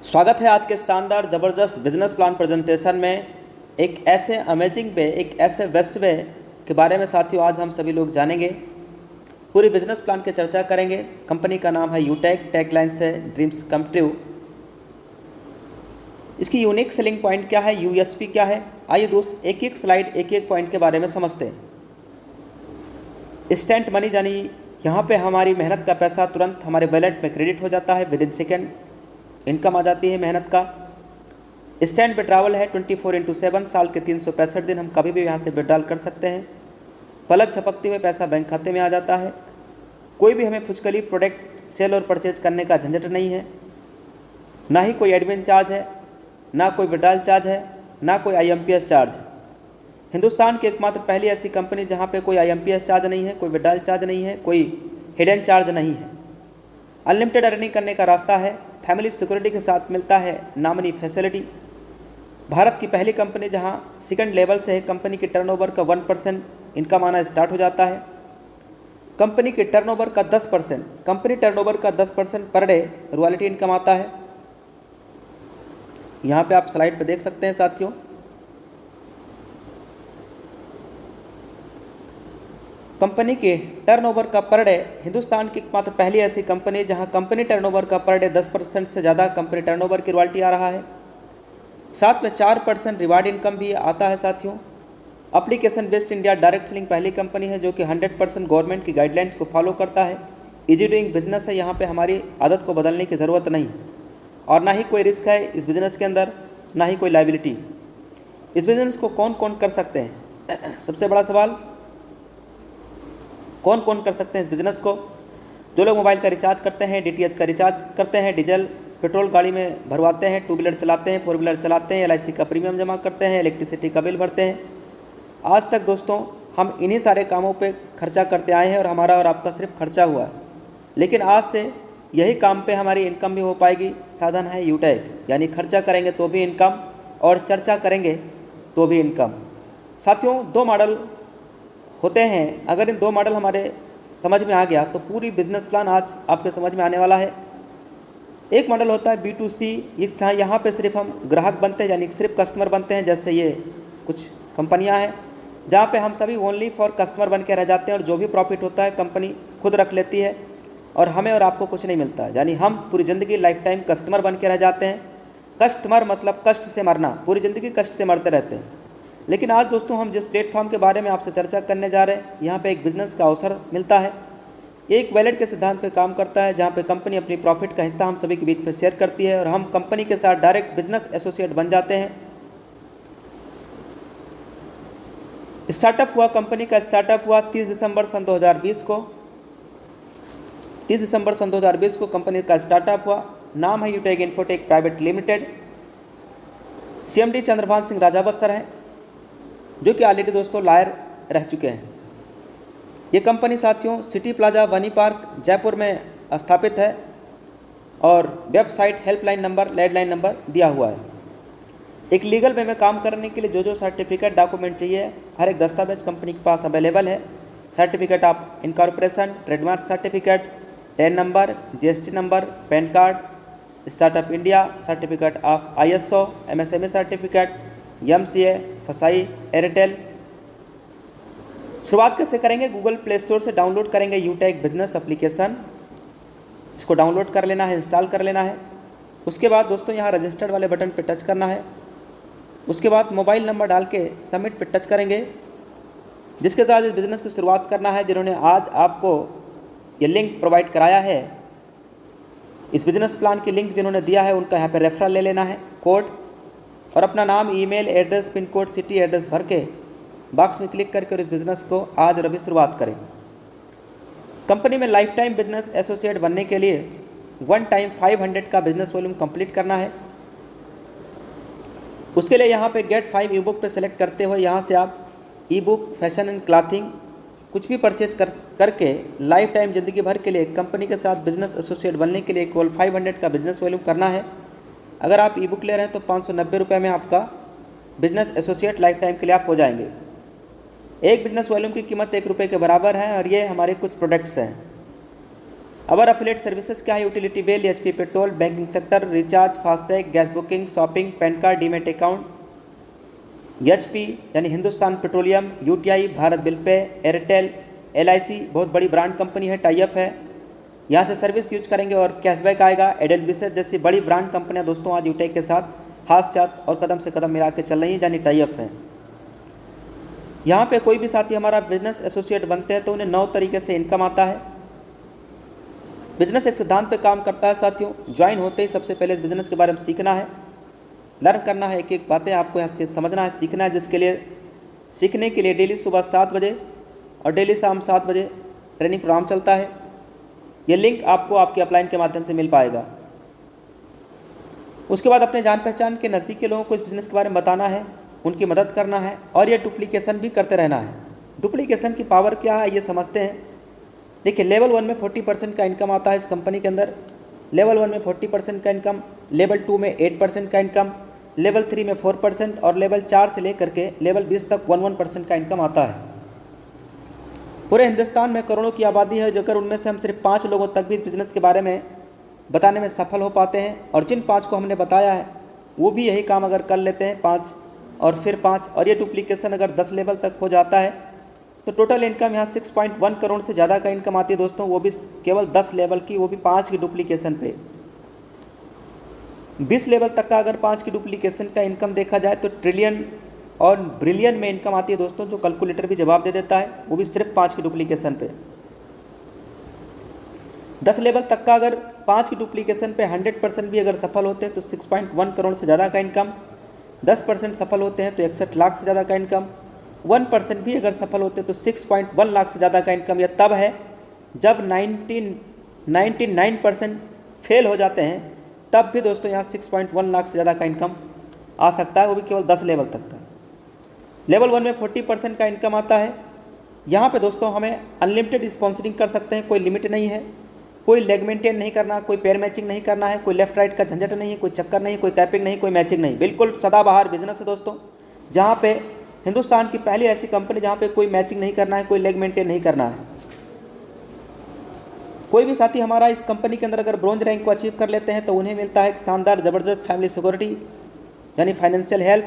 स्वागत है आज के शानदार ज़बरदस्त बिजनेस प्लान प्रेजेंटेशन में। एक ऐसे अमेजिंग वे, एक ऐसे बेस्ट वे के बारे में साथियों आज हम सभी लोग जानेंगे। पूरी बिजनेस प्लान की चर्चा करेंगे। कंपनी का नाम है यूटेक, टैगलाइन से ड्रीम्स कम ट्रू। इसकी यूनिक सेलिंग पॉइंट क्या है, यूएसपी क्या है, आइए दोस्त एक एक स्लाइड एक एक पॉइंट के बारे में समझते हैं। इंस्टेंट मनी, यानी यहाँ पे हमारी मेहनत का पैसा तुरंत हमारे वॉलेट में क्रेडिट हो जाता है, विद इन सेकेंड इनकम आ जाती है मेहनत का। इंस्टेंट विड्रॉवल है 24/7, साल के 365 दिन हम कभी भी यहाँ से विड्रॉल कर सकते हैं। पलक झपकते हुए पैसा बैंक खाते में आ जाता है। कोई भी हमें फुजकली प्रोडक्ट सेल और परचेज करने का झंझट नहीं है, ना ही कोई एडमिन चार्ज है, ना कोई विड्रॉल चार्ज है, ना कोई IMPS चार्ज है। हिंदुस्तान की एकमात्र पहली ऐसी कंपनी जहाँ पे कोई IMPS चार्ज नहीं है, कोई विड्रॉल चार्ज नहीं है, कोई हिडन चार्ज नहीं है। अनलिमिटेड अर्निंग करने का रास्ता है, फैमिली सिक्योरिटी के साथ मिलता है नॉमिनी फैसिलिटी। भारत की पहली कंपनी जहां सेकंड लेवल से है कंपनी की टर्नओवर का 1% इनकम आना स्टार्ट हो जाता है। कंपनी के टर्नओवर का 10% पर डे रॉयल्टी इनकम आता है। यहाँ पे आप स्लाइड पे देख सकते हैं साथियों। कंपनी के टर्नओवर का पर डे, हिंदुस्तान की एकमात्र पहली ऐसी कंपनी जहां कंपनी टर्नओवर का पर डे 10% से ज़्यादा कंपनी टर्नओवर की रॉयल्टी आ रहा है। साथ में 4% रिवार्ड इनकम भी आता है साथियों। Application based India direct selling पहली कंपनी है जो कि 100% गवर्नमेंट की गाइडलाइंस को फॉलो करता है। इजी डूइंग बिजनेस है, यहाँ पे हमारी आदत को बदलने की ज़रूरत नहीं और ना ही कोई रिस्क है इस बिज़नेस के अंदर, ना ही कोई लाइबिलिटी। इस बिज़नेस को कौन कौन कर सकते हैं, सबसे बड़ा सवाल, कौन कौन कर सकते हैं इस बिज़नेस को? जो लोग मोबाइल का रिचार्ज करते हैं, DTH का रिचार्ज करते हैं, डीजल पेट्रोल गाड़ी में भरवाते हैं, 2 व्हीलर चलाते हैं, 4 व्हीलर चलाते हैं, LIC का प्रीमियम जमा करते हैं, इलेक्ट्रिसिटी का बिल भरते हैं। आज तक दोस्तों हम इन्हीं सारे कामों पे खर्चा करते आए हैं और हमारा और आपका सिर्फ खर्चा हुआ है। लेकिन आज से यही काम पे हमारी इनकम भी हो पाएगी। साधन है यूटेक, यानी खर्चा करेंगे तो भी इनकम और चर्चा करेंगे तो भी इनकम। साथियों 2 मॉडल होते हैं, अगर इन 2 मॉडल हमारे समझ में आ गया तो पूरी बिजनेस प्लान आज आपके समझ में आने वाला है। एक मॉडल होता है B2C, यहाँ पे सिर्फ हम ग्राहक बनते हैं, यानी सिर्फ कस्टमर बनते हैं। जैसे ये कुछ कंपनियां हैं जहाँ पे हम सभी ओनली फॉर कस्टमर बन के रह जाते हैं और जो भी प्रॉफिट होता है कंपनी खुद रख लेती है और हमें और आपको कुछ नहीं मिलता है, यानी हम पूरी ज़िंदगी लाइफ टाइम कस्टमर बन के रह जाते हैं। कस्टमर मतलब कष्ट से मरना, पूरी ज़िंदगी कष्ट से मरते रहते हैं। लेकिन आज दोस्तों हम जिस प्लेटफॉर्म के बारे में आपसे चर्चा करने जा रहे हैं, यहाँ पे एक बिजनेस का अवसर मिलता है। एक वैलेट के सिद्धांत पे काम करता है, जहाँ पे कंपनी अपनी प्रॉफिट का हिस्सा हम सभी के बीच में शेयर करती है और हम कंपनी के साथ डायरेक्ट बिजनेस एसोसिएट बन जाते हैं। स्टार्टअप हुआ, कंपनी का स्टार्टअप हुआ 30 दिसंबर सन 2020 को। 30 दिसंबर सन 2020 को कंपनी का स्टार्टअप हुआ। नाम है Utech Infotech private limited. CMD Chandrabhan Singh Rajawat sir हैं, जो कि ऑलरेडी दोस्तों लॉयर रह चुके हैं। ये कंपनी साथियों सिटी प्लाजा वनी पार्क जयपुर में स्थापित है और website, helpline number, landline number दिया हुआ है। एक लीगल वे में काम करने के लिए जो सर्टिफिकेट डॉक्यूमेंट चाहिए, हर एक दस्तावेज कंपनी के पास अवेलेबल है। Certificate of incorporation, trademark certificate, ten number, GST number, pan card, startup India, certificate of ISO, MSME certificate, MCA, फसाई, एयरटेल। शुरुआत कैसे करेंगे? गूगल प्ले स्टोर से डाउनलोड करेंगे यूटेक बिजनेस एप्लीकेशन। इसको डाउनलोड कर लेना है, इंस्टॉल कर लेना है। उसके बाद दोस्तों यहाँ रजिस्टर्ड वाले बटन पर टच करना है। उसके बाद मोबाइल नंबर डाल के सबमिट पर टच करेंगे, जिसके साथ इस बिज़नेस की शुरुआत करना है। जिन्होंने आज आपको ये लिंक प्रोवाइड कराया है, इस बिज़नेस प्लान की लिंक जिन्होंने दिया है, उनका यहाँ पे रेफरल ले लेना है, कोड, और अपना नाम, email address, pin code, city address भर के बॉक्स में क्लिक करके और इस बिज़नेस को आज और अभी शुरुआत करें। कंपनी में लाइफ टाइम बिजनेस एसोसिएट बनने के लिए 1 टाइम 500 का बिजनेस वॉल्यूम कंप्लीट करना है। उसके लिए यहाँ पे गेट 5 ई बुक पे सेलेक्ट करते हुए यहाँ से आप ई बुक, फैशन एंड क्लॉथिंग कुछ भी परचेज करके लाइफ टाइम ज़िंदगी भर के लिए कंपनी के साथ बिजनेस एसोसिएट बनने के लिए केवल 500 का बिजनेस वॉल्यूम करना है। अगर आप ई बुक ले रहे हैं तो 590 रुपये में आपका बिजनेस एसोसिएट लाइफ टाइम के लिए आप हो जाएंगे। एक बिजनेस वॉल्यूम की कीमत 1 रुपये के बराबर है और ये हमारे कुछ प्रोडक्ट्स हैं। अवर अफिलिएट सर्विसेज क्या है? Utility bill, HP petrol, banking sector, recharge, FASTag, gas booking, shopping, pan card, demat account, HP यानी Hindustan petroleum, UTI, Bharat bill pay, Airtel, LIC बहुत बड़ी ब्रांड कंपनी है, टाई अप है, यहाँ से सर्विस यूज करेंगे और कैशबैक आएगा। एडेलविसेस जैसी बड़ी ब्रांड कंपनियाँ दोस्तों आज यूटेक के साथ हाथ साथ और कदम से कदम मिला के चल रही हैं, यानी टाई अप है। यहाँ पे कोई भी साथी हमारा बिजनेस एसोसिएट बनते हैं तो उन्हें 9 तरीके से इनकम आता है। बिजनेस एक सिद्धांत पे काम करता है साथियों। ज्वाइन होते ही सबसे पहले इस बिज़नेस के बारे में सीखना है, लर्न करना है, एक एक बातें आपको यहाँ से समझना है, सीखना है, जिसके लिए सीखने के लिए डेली सुबह 7 बजे और डेली शाम 7 बजे ट्रेनिंग प्रोग्राम चलता है। ये लिंक आपको आपके अपलाइन के माध्यम से मिल पाएगा। उसके बाद अपने जान पहचान के नज़दीक के लोगों को इस बिज़नेस के बारे में बताना है, उनकी मदद करना है और ये डुप्लीकेशन भी करते रहना है। डुप्लीकेशन की पावर क्या है ये समझते हैं। देखिए, लेवल 1 में 40% का इनकम आता है इस कंपनी के अंदर। लेवल 1 में 40% का इनकम, लेवल 2 में 8% का इनकम, लेवल 3 में 4% और लेवल 4 से लेकर के लेवल 20 तक 11% का इनकम आता है। पूरे हिंदुस्तान में करोड़ों की आबादी है, जो अगर उनमें से हम सिर्फ 5 लोगों तक भी इस बिज़नेस के बारे में बताने में सफल हो पाते हैं और जिन 5 को हमने बताया है वो भी यही काम अगर कर लेते हैं 5 और फिर 5 और ये डुप्लीकेशन अगर 10 लेवल तक हो जाता है तो टोटल इनकम यहाँ 6.1 करोड़ से ज़्यादा का इनकम आती है दोस्तों, वो भी केवल 10 लेवल की, वो भी 5 की डुप्लीकेशन पे। 20 लेवल तक का अगर 5 की डुप्लीकेशन का इनकम देखा जाए तो ट्रिलियन और ब्रिलियन में इनकम आती है दोस्तों, जो कैलकुलेटर भी जवाब दे देता है, वो भी सिर्फ 5 की डुप्लीकेशन पे। 10 लेवल तक का अगर 5 की डुप्लीकेशन पे 100% भी अगर सफल होते हैं तो 6.1 करोड़ से ज़्यादा का इनकम, 10% सफल होते हैं तो 61 लाख से ज़्यादा का इनकम, 1% भी अगर सफल होते हैं तो 6.1 लाख से ज़्यादा का इनकम। यह तब है जब 99% फेल हो जाते हैं, तब भी दोस्तों यहाँ 6.1 लाख से ज़्यादा का इनकम आ सकता है, वो भी केवल 10 लेवल तक का। लेवल 1 में 40% का इनकम आता है। यहाँ पे दोस्तों हमें अनलिमिटेड स्पॉन्सरिंग कर सकते हैं, कोई लिमिट नहीं है, कोई लेग मेंटेन नहीं करना, कोई पैर मैचिंग नहीं करना है, कोई लेफ्ट राइट का झंझट नहीं है, कोई चक्कर नहीं, कोई कैपिंग नहीं, कोई मैचिंग नहीं, बिल्कुल सदाबहार बिजनेस है दोस्तों, जहाँ पे हिंदुस्तान की पहली ऐसी कंपनी जहाँ पे कोई मैचिंग नहीं करना है, कोई लेग मेंटेन नहीं करना है। कोई भी साथी हमारा इस कंपनी के अंदर अगर ब्रॉन्ज रैंक को अचीव कर लेते हैं तो उन्हें मिलता है एक शानदार ज़बरदस्त फैमिली सिक्योरिटी यानी फाइनेंशियल हेल्प,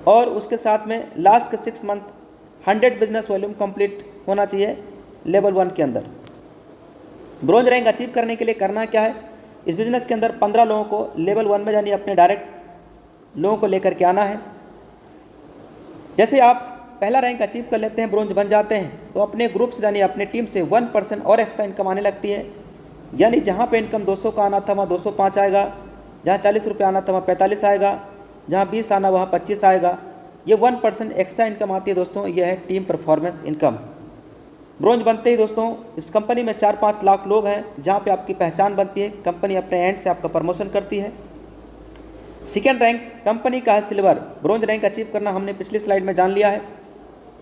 और उसके साथ में लास्ट के 6 मंथ 100 बिजनेस वॉल्यूम कंप्लीट होना चाहिए लेवल 1 के अंदर। ब्रॉन्ज रैंक अचीव करने के लिए करना क्या है? इस बिज़नेस के अंदर 15 लोगों को लेवल 1 में यानी अपने डायरेक्ट लोगों को लेकर के आना है। जैसे आप पहला रैंक अचीव कर लेते हैं, ब्रॉन्ज बन जाते हैं, तो अपने ग्रुप से यानी अपने टीम से 1% और एक्स्ट्रा इनकम आने लगती है। यानी जहाँ पे इनकम 200 का आना था वहाँ 205 आएगा, जहाँ 40 रुपये आना था वहाँ 45 आएगा, जहाँ 20 आना वहाँ 25 आएगा। ये 1% एक्स्ट्रा इनकम आती है दोस्तों, यह है टीम परफॉर्मेंस इनकम। ब्रॉन्ज बनते ही दोस्तों इस कंपनी में 4-5 लाख लोग हैं, जहाँ पे आपकी पहचान बनती है, कंपनी अपने एंड से आपका प्रमोशन करती है। सेकेंड रैंक कंपनी का है सिल्वर। ब्रॉन्ज रैंक अचीव करना हमने पिछली स्लाइड में जान लिया है।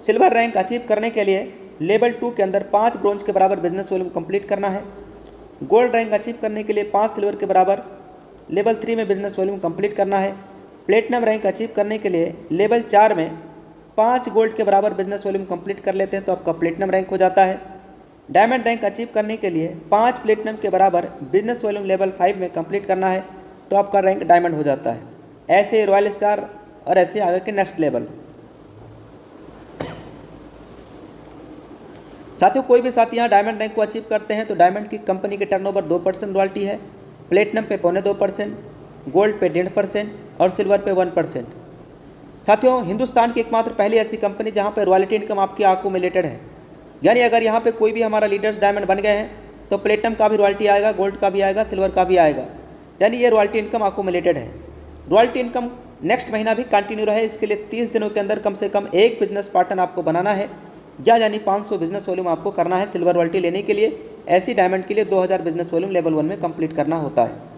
सिल्वर रैंक अचीव करने के लिए लेवल 2 के अंदर 5 ब्रॉन्ज के बराबर बिजनेस वॉल्यूम कंप्लीट करना है। गोल्ड रैंक अचीव करने के लिए 5 सिल्वर के बराबर लेवल 3 में बिजनेस वॉल्यूम कंप्लीट करना है। प्लेटिनम रैंक अचीव करने के लिए लेवल 4 में 5 गोल्ड के बराबर बिजनेस वॉल्यूम कंप्लीट कर लेते हैं तो आपका प्लेटिनम रैंक हो जाता है। डायमंड रैंक अचीव करने के लिए 5 प्लेटिनम के बराबर बिजनेस वॉल्यूम लेवल 5 में कंप्लीट करना है तो आपका रैंक डायमंड हो जाता है। ऐसे रॉयल स्टार और ऐसे आगे के नेक्स्ट लेवल। साथियों, कोई भी साथी यहाँ डायमंड रैंक को अचीव करते हैं तो डायमंड की कंपनी के टर्नओवर 2% रॉयल्टी है, प्लेटिनम पे 0.25%, गोल्ड पे 1.5% और सिल्वर पे 1%। साथियों, हिंदुस्तान की एकमात्र पहली ऐसी कंपनी जहाँ पे रॉयल्टी इनकम आपकी अक्यूमुलेटेड है। यानी अगर यहाँ पे कोई भी हमारा लीडर्स डायमंड बन गए हैं तो प्लेटिनम का भी रॉयल्टी आएगा, गोल्ड का भी आएगा, सिल्वर का भी आएगा, यानी ये रॉयल्टी इनकम अक्यूमुलेटेड है। रॉयल्टी इनकम नेक्स्ट महीना भी कंटिन्यू रहे, इसके लिए 30 दिनों के अंदर कम से कम एक बिजनेस पार्टनर आपको बनाना है, या यानी 500 बिजनेस वॉल्यूम आपको करना है सिल्वर रॉयल्टी लेने के लिए। ऐसी डायमंड के लिए 2000 बिजनेस वॉल्यूम लेवल 1 में कंप्लीट करना होता है।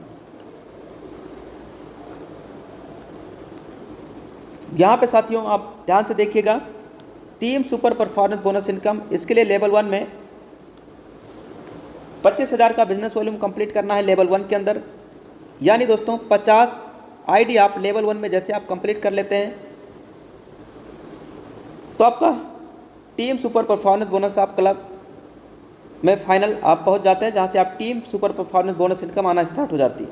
यहाँ पे साथियों आप ध्यान से देखिएगा, team super performance bonus income, इसके लिए लेवल 1 में 25,000 का बिजनेस वॉल्यूम कंप्लीट करना है लेवल 1 के अंदर। यानी दोस्तों 50 आईडी आप लेवल 1 में जैसे आप कंप्लीट कर लेते हैं तो आपका टीम सुपर परफॉर्मेंस बोनस आप क्लब में फाइनल आप पहुंच जाते हैं, जहां से आप team super performance bonus income आना स्टार्ट हो जाती है।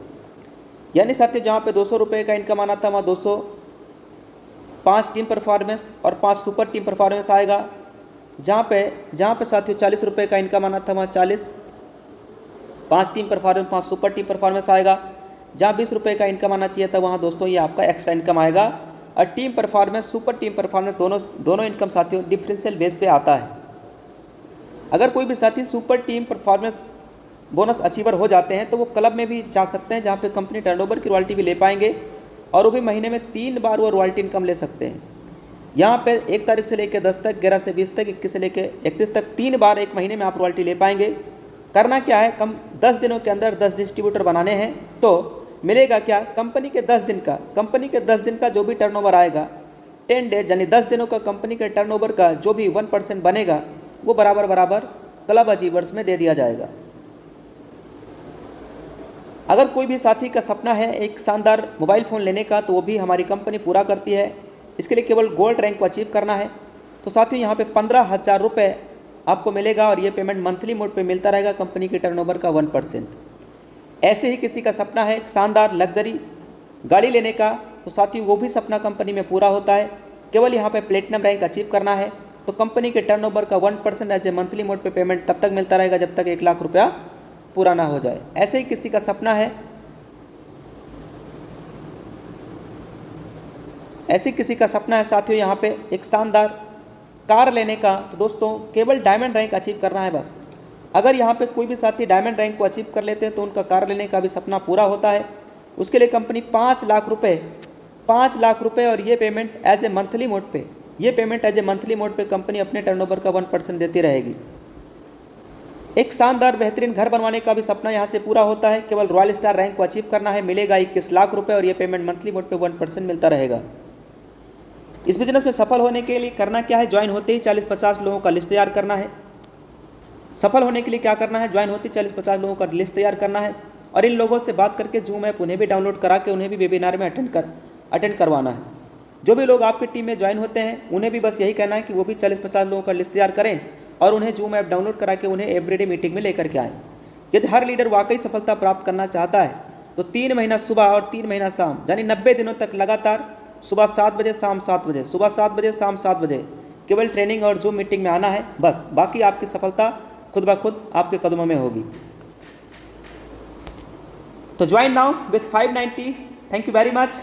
यानी साथियों जहां पे 200 रुपये का इनकम आना था वहाँ 205 टीम परफॉर्मेंस और 5 सुपर टीम परफॉर्मेंस आएगा। जहाँ पे साथियों 40 रुपये का इनकम आना था वहाँ 5 team performance 5 super team performance आएगा। जहाँ 20 रुपये का इनकम आना चाहिए था वहाँ दोस्तों ये आपका एक्स्ट्रा इनकम आएगा। और team performance super team performance दोनों इनकम साथियों डिफरेंशियल बेस पे आता है। अगर कोई भी साथी super team performance bonus achiever हो जाते हैं तो वो क्लब में भी जा सकते हैं, जहाँ पे कंपनी टर्नओवर की रॉयल्टी भी ले पाएंगे और वो भी महीने में 3 बार वो रॉयल्टी इनकम ले सकते हैं। यहाँ पे 1 तारीख से लेकर 10 तक, 11 से 20 तक, 21 से लेकर 31 तक 3 बार एक महीने में आप रॉयल्टी ले पाएंगे। करना क्या है, 10 दिनों के अंदर 10 डिस्ट्रीब्यूटर बनाने हैं। तो मिलेगा क्या, कंपनी के 10 दिन का जो भी टर्नओवर आएगा 10 डेज यानी 10 दिनों का कंपनी के टर्नओवर का जो भी 1% बनेगा वो बराबर क्लब अचीवर्स में दे दिया जाएगा। अगर कोई भी साथी का सपना है एक शानदार मोबाइल फ़ोन लेने का तो वो भी हमारी कंपनी पूरा करती है। इसके लिए केवल गोल्ड रैंक को अचीव करना है। तो साथियों यहाँ पे 15,000 रुपये आपको मिलेगा और ये पेमेंट मंथली मोड पे मिलता रहेगा कंपनी के टर्नओवर का 1%। ऐसे ही किसी का सपना है एक शानदार लग्जरी गाड़ी लेने का तो साथियों वो भी सपना कंपनी में पूरा होता है। केवल यहाँ पे प्लेटिनम रैंक अचीव करना है तो कंपनी के टर्नओवर का 1% एज ए मंथली मोड पे पेमेंट तब तक मिलता रहेगा जब तक 1 लाख रुपया पूरा ना हो जाए। ऐसे ही किसी का सपना है साथियों यहाँ पे एक शानदार कार लेने का तो दोस्तों केवल डायमंड रैंक अचीव करना है बस। अगर यहाँ पे कोई भी साथी डायमंड रैंक को अचीव कर लेते हैं तो उनका कार लेने का भी सपना पूरा होता है। उसके लिए कंपनी 5 लाख रुपए और ये payment as a monthly mode पे कंपनी अपने टर्नओवर का 1% देती रहेगी। एक शानदार बेहतरीन घर बनवाने का भी सपना यहाँ से पूरा होता है। केवल रॉयल स्टार रैंक को अचीव करना है, मिलेगा 21 लाख रुपए और ये पेमेंट मंथली मोड पे 1% मिलता रहेगा। इस बिजनेस में सफल होने के लिए करना क्या है, ज्वाइन होते ही 40-50 लोगों का लिस्ट तैयार करना है। सफल होने के लिए क्या करना है, ज्वाइन होते ही 40-50 लोगों का लिस्ट तैयार करना है और इन लोगों से बात करके जूम ऐप उन्हें भी डाउनलोड करा के उन्हें भी वेबिनार में अटेंड करवाना है। जो भी लोग आपकी टीम में ज्वाइन होते हैं उन्हें भी बस यही कहना है कि वो भी 40-50 लोगों का लिस्ट तैयार करें और उन्हें जूम ऐप डाउनलोड करा के उन्हें एवरीडे मीटिंग में लेकर के आएँ। यदि हर लीडर वाकई सफलता प्राप्त करना चाहता है तो 3 महीना सुबह और 3 महीना शाम यानी 90 दिनों तक लगातार सुबह 7 बजे शाम 7 बजे, सुबह 7 बजे शाम 7 बजे केवल ट्रेनिंग और जूम मीटिंग में आना है बस। बाकी आपकी सफलता खुद ब खुद आपके कदमों में होगी। तो join now with 590। Thank you very much.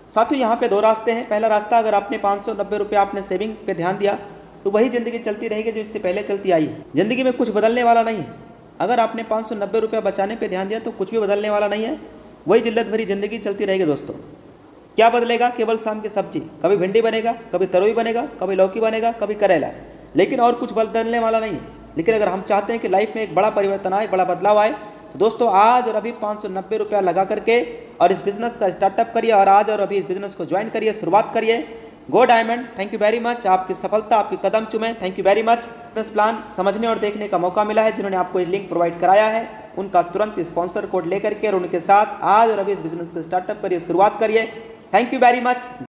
साथियों यहाँ पे 2 रास्ते हैं। पहला रास्ता, अगर आपने 590 रुपये आपने सेविंग पे ध्यान दिया तो वही ज़िंदगी चलती रहेगी जो इससे पहले चलती आई है। ज़िंदगी में कुछ बदलने वाला नहीं है। अगर आपने 590 रुपये बचाने पे ध्यान दिया तो कुछ भी बदलने वाला नहीं है, वही जिल्लत भरी ज़िंदगी चलती रहेगी दोस्तों। क्या बदलेगा, केवल शाम की सब्जी, कभी भिंडी बनेगा, कभी तरोई बनेगा, कभी लौकी बनेगा, कभी करेला, लेकिन और कुछ बदलने वाला नहीं है। लेकिन अगर हम चाहते हैं कि लाइफ में एक बड़ा परिवर्तन आए, बड़ा बदलाव आए तो दोस्तों आज और अभी 590 रुपया लगा करके और इस बिज़नेस का स्टार्टअप करिए और आज और अभी इस बिज़नेस को ज्वाइन करिए, शुरुआत करिए। गो diamond. Thank you very much. आपकी सफलता आपके कदम चूमे। Thank you very much. Business plan समझने और देखने का मौका मिला है। जिन्होंने आपको ये लिंक प्रोवाइड कराया है उनका तुरंत स्पॉन्सर कोड लेकर के और उनके साथ आज और अभी इस बिज़नेस को स्टार्टअप करिए, शुरुआत करिए। Thank you very much.